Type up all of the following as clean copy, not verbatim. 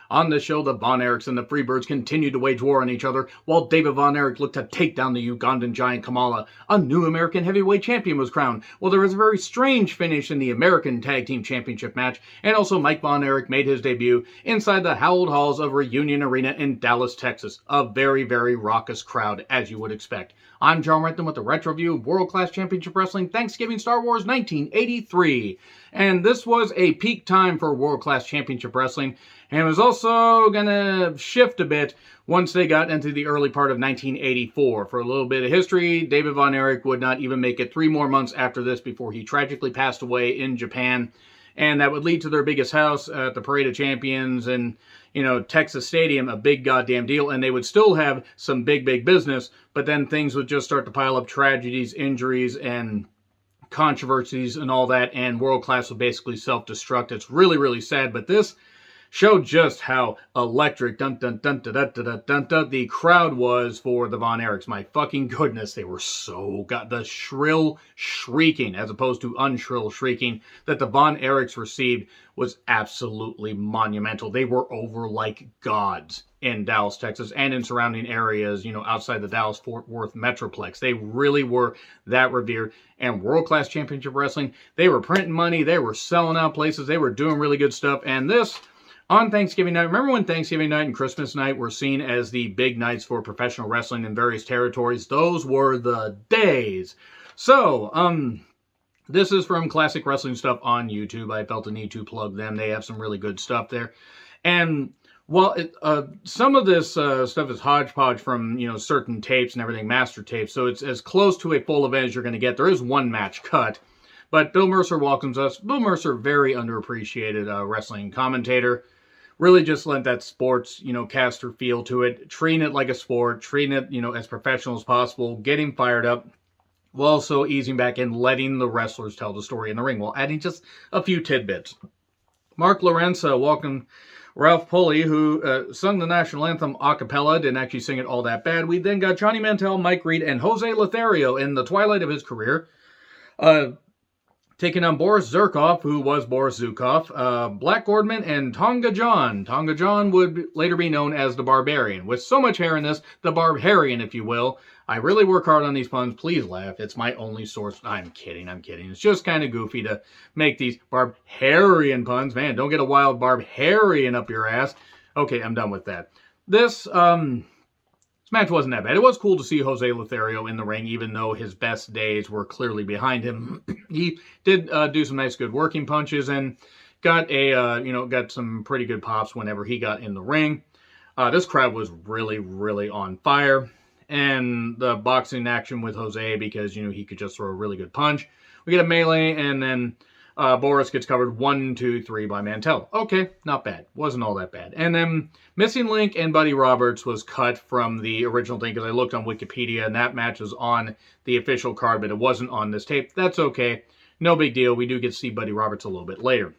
On the show, the Von Erichs and the Freebirds continued to wage war on each other, while David Von Erich looked to take down the Ugandan giant Kamala. A new American heavyweight champion was crowned. Well, there was a very strange finish in the American Tag Team Championship match, and also Mike Von Erich made his debut inside the hallowed halls of Reunion Arena in Dallas, Texas. A very, very raucous crowd, as you would expect. I'm John Renton with the Retro View of World Class Championship Wrestling Thanksgiving Star Wars 1983. And this was a peak time for World Class Championship Wrestling, and it was also going to shift a bit once they got into the early part of 1984. For a little bit of history, David Von Erich would not even make it 3 more months after this before he tragically passed away in Japan. And that would lead to their biggest house at the Parade of Champions and, Texas Stadium, a big goddamn deal. And they would still have some big, big business, but then things would just start to pile up, tragedies, injuries, and controversies and all that, and World Class would basically self-destruct. It's really, really sad, but this showed just how electric the crowd was for the Von Erichs. My fucking goodness, they were so got the shrill shrieking as opposed to unshrill shrieking that the Von Erichs received was absolutely monumental. They were over like gods in Dallas, Texas, and in surrounding areas, outside the Dallas-Fort Worth Metroplex. They really were that revered. And World Class Championship Wrestling, they were printing money, they were selling out places, they were doing really good stuff. And this, on Thanksgiving night, remember when Thanksgiving night and Christmas night were seen as the big nights for professional wrestling in various territories? Those were the days. So, this is from Classic Wrestling Stuff on YouTube. I felt the need to plug them. They have some really good stuff there. And while some of this stuff is hodgepodge from, certain tapes and everything, master tapes, so it's as close to a full event as you're going to get. There is one match cut, but Bill Mercer welcomes us. Bill Mercer, very underappreciated wrestling commentator. Really just lent that sports, caster feel to it. Treating it like a sport, treating it, as professional as possible, getting fired up, while also easing back and letting the wrestlers tell the story in the ring, while adding just a few tidbits. Mark Lawrence welcomed Ralph Pulley, who sung the national anthem a cappella, didn't actually sing it all that bad. We then got Johnny Mantell, Mike Reed, and Jose Lothario in the twilight of his career. Taking on Boris Zurkov, who was Boris Zukov, Black Gordman, and Tonga John. Tonga John would later be known as the Barbarian. With so much hair in this, the Barbarian, if you will. I really work hard on these puns. Please laugh. It's my only source. I'm kidding. It's just kind of goofy to make these Barbarian puns. Man, don't get a wild Barbarian up your ass. Okay, I'm done with that. This match wasn't that bad. It was cool to see Jose Lothario in the ring, even though his best days were clearly behind him. He did do some nice, good working punches and got got some pretty good pops whenever he got in the ring. This crowd was really, really on fire. And the boxing action with Jose, because, he could just throw a really good punch. We get a melee, and then Boris gets covered 1, 2, 3 by Mantell. Okay, not bad. Wasn't all that bad. And then Missing Link and Buddy Roberts was cut from the original thing, because I looked on Wikipedia, and that match was on the official card, but it wasn't on this tape. That's okay. No big deal. We do get to see Buddy Roberts a little bit later.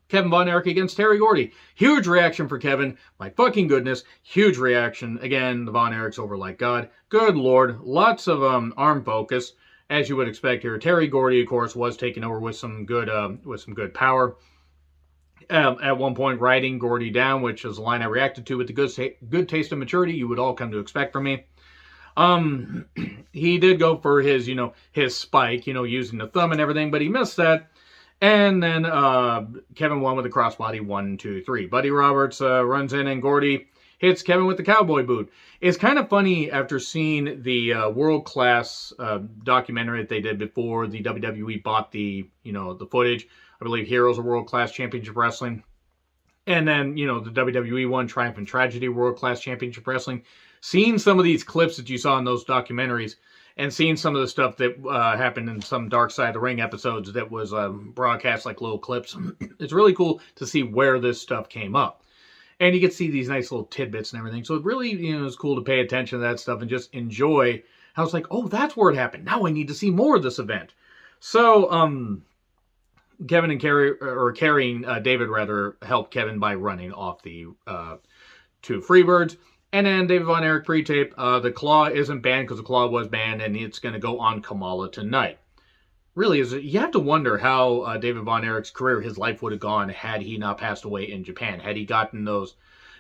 Kevin Von Erich against Terry Gordy. Huge reaction for Kevin. My fucking goodness. Huge reaction. Again, the Von Erichs over like God. Good Lord. Lots of arm focus, as you would expect here. Terry Gordy, of course, was taking over with some good power. At one point, riding Gordy down, which is a line I reacted to with the good taste of maturity you would all come to expect from me. He did go for his, his spike, using the thumb and everything, but he missed that. And then Kevin won with a crossbody, 1, 2, 3. Buddy Roberts runs in, and Gordy hits Kevin with the cowboy boot. It's kind of funny after seeing the World Class documentary that they did before the WWE bought the footage. I believe Heroes of World Class Championship Wrestling. And then, the WWE one, Triumph and Tragedy World Class Championship Wrestling. Seeing some of these clips that you saw in those documentaries, and seeing some of the stuff that happened in some Dark Side of the Ring episodes that was broadcast like little clips. It's really cool to see where this stuff came up. And you get to see these nice little tidbits and everything. So it really, is cool to pay attention to that stuff and just enjoy how it's like, oh, that's where it happened. Now I need to see more of this event. So, Kevin and carrying David rather helped Kevin by running off the 2 Freebirds. And then David Von Erich pre-tape, the Claw isn't banned because the Claw was banned, and it's going to go on Kamala tonight. really is, you have to wonder how David Von Erich's career, his life would have gone had he not passed away in Japan. Had he gotten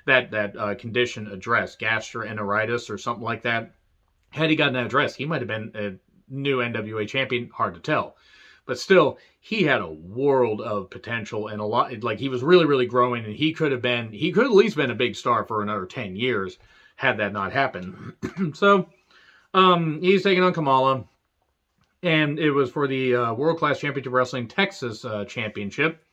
that condition addressed, gastroenteritis or something like that. Had he gotten that addressed, he might have been a new NWA champion. Hard to tell. But still, he had a world of potential and a lot, like he was really, really growing, and he could at least been a big star for another 10 years had that not happened. So, he's taking on Kamala, and it was for the World Class Championship Wrestling Texas Championship.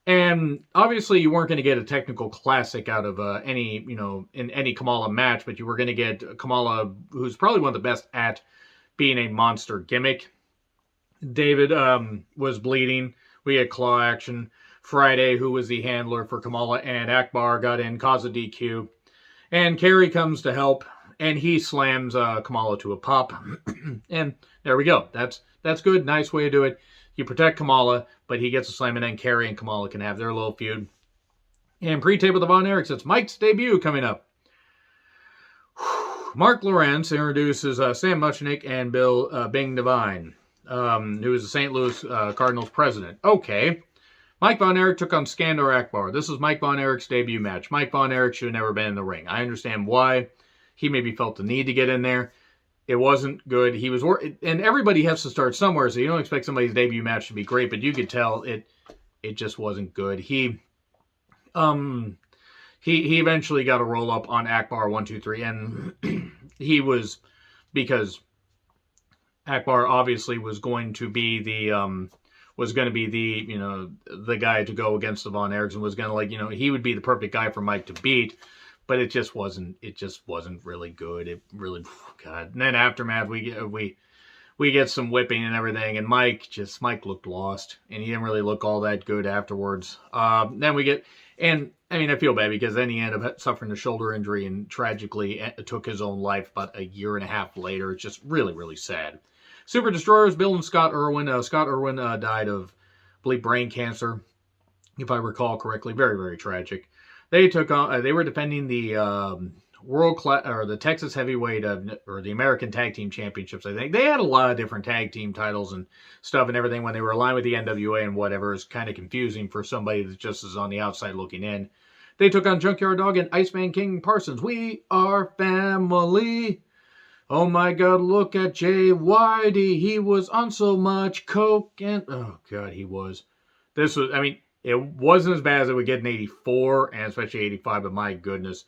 And obviously, you weren't going to get a technical classic out of in any Kamala match, but you were going to get Kamala, who's probably one of the best at being a monster gimmick. David was bleeding. We had claw action. Friday, who was the handler for Kamala, and Akbar got in, caused a DQ. And Kerry comes to help, and he slams Kamala to a pop. And there we go. That's good. Nice way to do it. You protect Kamala, but he gets a slam, and then Kerry and Kamala can have their little feud. And pre-tape with the Von Erichs, it's Mike's debut coming up. Mark Lawrence introduces Sam Muchnick and Bill Bing Devine, who is the St. Louis Cardinals president. Okay. Mike Von Erich took on Skandar Akbar. This was Mike Von Erich's debut match. Mike Von Erich should have never been in the ring. I understand why. He maybe felt the need to get in there. It wasn't good. He was, and everybody has to start somewhere, so you don't expect somebody's debut match to be great, but you could tell it just wasn't good. He eventually got a roll up on Akbar 1, 2, 3, and because Akbar obviously was going to be the guy to go against the Von Erichs, and was going to he would be the perfect guy for Mike to beat. But it just wasn't really good. It really, God. And then aftermath, we get some whipping and everything, and Mike looked lost, and he didn't really look all that good afterwards. Then we get, and I mean, I feel bad because then he ended up suffering a shoulder injury and tragically took his own life about a year and a half later. It's just really, really sad. Super Destroyers, Bill and Scott Irwin. Scott Irwin died of, I believe, brain cancer, if I recall correctly. Very, very tragic. They took on. They were defending the world class or the Texas Heavyweight or the American Tag Team Championships. I think they had a lot of different tag team titles and stuff and everything when they were aligned with the NWA and whatever. Is kind of confusing for somebody that just is on the outside looking in. They took on Junkyard Dog and Iceman King Parsons. We are family. Oh my God! Look at JYD. He was on so much coke and oh God, he was. This was. I mean. It wasn't as bad as it would get in 84, and especially 85, but my goodness.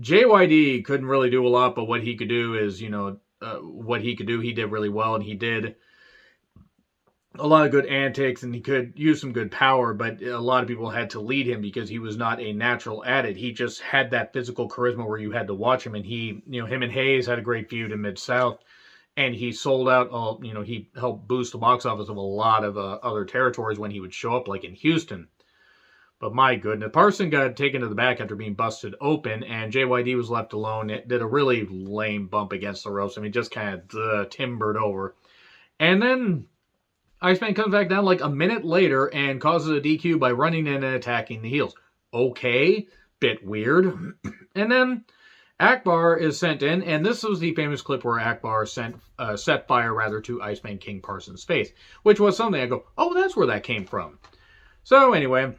JYD couldn't really do a lot, but what he could do is, what he could do, he did really well, and he did a lot of good antics, and he could use some good power, but a lot of people had to lead him because he was not a natural at it. He just had that physical charisma where you had to watch him, and him and Hayes had a great feud in Mid-South. And he sold out he helped boost the box office of a lot of other territories when he would show up, like in Houston. But my goodness, Parson got taken to the back after being busted open, and JYD was left alone. It did a really lame bump against the ropes. I mean, just kind of timbered over. And then Iceman comes back down like a minute later and causes a DQ by running in and attacking the heels. Okay, bit weird. And then Akbar is sent in, and this was the famous clip where Akbar set fire to Iceman King Parsons' face, which was something I go, oh, that's where that came from. So anyway,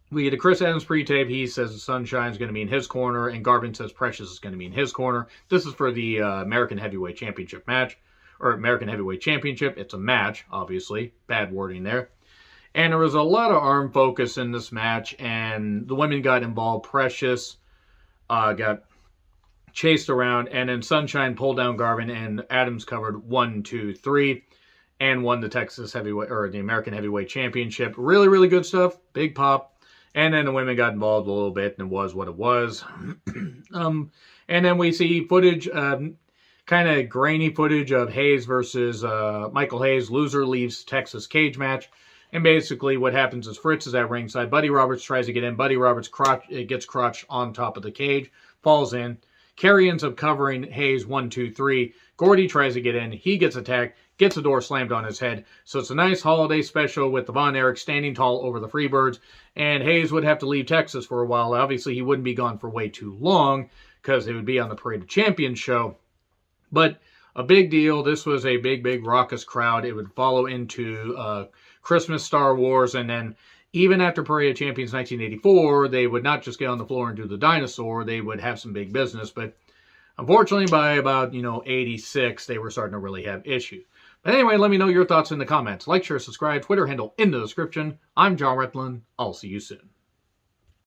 we get a Chris Adams pre-tape. He says Sunshine is going to be in his corner, and Garvin says Precious is going to be in his corner. This is for the American Heavyweight Championship match, or American Heavyweight Championship. It's a match, obviously. Bad wording there. And there was a lot of arm focus in this match, and the women got involved. Precious got chased around, and then Sunshine pulled down Garvin, and Adams covered 1, 2, 3, and won the Texas Heavyweight, or the American Heavyweight Championship. Really, really good stuff. Big pop. And then the women got involved a little bit, and it was what it was. And then we see footage, kind of grainy footage of Hayes versus Michael Hayes. Loser leaves Texas cage match. And basically what happens is Fritz is at ringside. Buddy Roberts tries to get in. Buddy Roberts gets crotched on top of the cage, falls in. Kerry ends up covering Hayes 1, 2, 3. Gordy tries to get in. He gets attacked, gets the door slammed on his head. So it's a nice holiday special with the Von Erich standing tall over the Freebirds. And Hayes would have to leave Texas for a while. Obviously, he wouldn't be gone for way too long because it would be on the Parade of Champions show. But a big deal. This was a big raucous crowd. It would follow into Christmas Star Wars, and then even after Parade of Champions 1984, they would not just get on the floor and do the dinosaur. They would have some big business, but unfortunately, by about 86, they were starting to really have issues. But anyway, let me know your thoughts in the comments. Like, share, subscribe, Twitter handle in the description. I'm John Retlin. I'll see you soon.